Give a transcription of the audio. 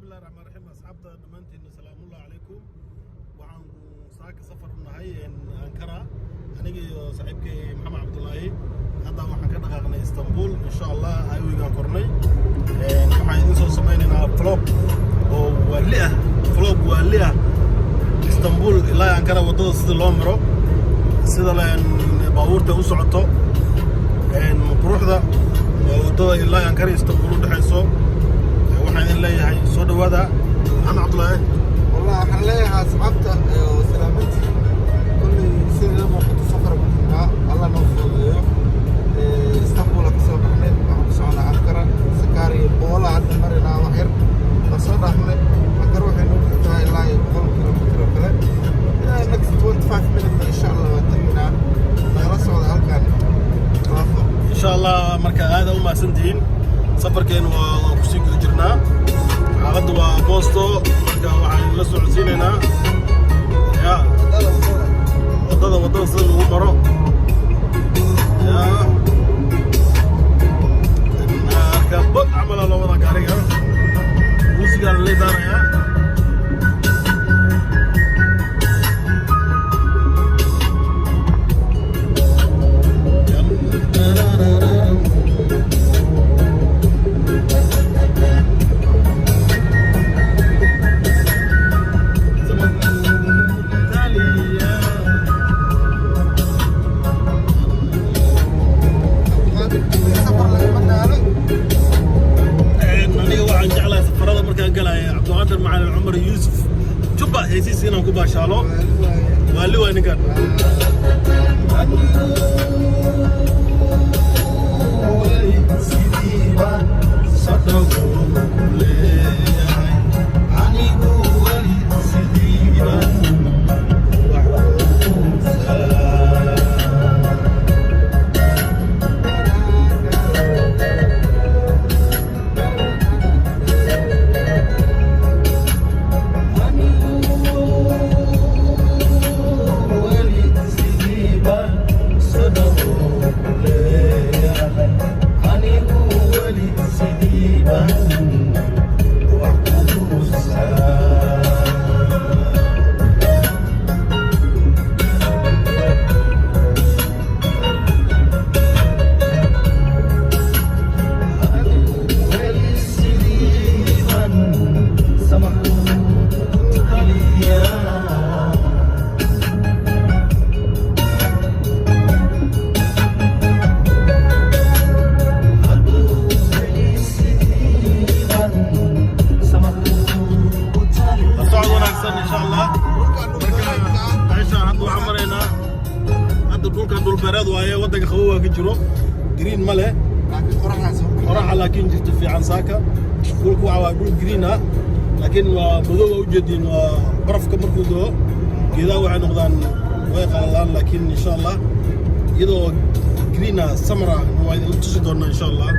بسم الله الرحمن الرحيم أصحابنا دمانتين سلام الله عليكم وعن ساك سفر النهاية أنقرة أنا صاحبك محمد عبد الله هذا وحنا كنا غاغنا اسطنبول إن شاء الله أيوة كورني waxaan idin soo sameynaa vlog oo waliah Istanbul ilaa Ankara wadada sida loo maro sida leen baabuurta u socoto quruxda wadada ilaa Ankara Istanbul u dhaxayso waxaan idin leeyahay soo dhawaada Maxamed Cabdullaahi والله waxaan leeyahay asxaabta salaamati kulli sida ma qad safar ma Allah noo fududeeyo Istanbul ka soo baxnay waxaan ku soconaa Ankara Sakari Boola hadda marina waxyar soo dhaafnay Ankara waxay noo tahay ilaa 100 kilomitir kale next 25 minutes insha Allah waan tagnaa nala socda halkan insha Allah marka aad u maasantiin safarkeen waa ku sii jirnaa xaaladdu waa boosto marka waxaan la socodsiinaynaa wadada sida lagu maro bad camala loo wada gaariga muusigaan la leedaanayaa مع العمر يوسف جبا هيسيس هنا كوبا شالو والي وين كان waddanka qabow ka jiro green ma leh laakiin qoraxa laakiin jirto fiican saaka dhulku waa dhul green ah laakiin waa madow u jeedin waa barafka markuu doo geedaha waxay noqdaan way qalalaan laakiin insha Allah iyadoo green ah samra waa idin tusi doonaa insha Allah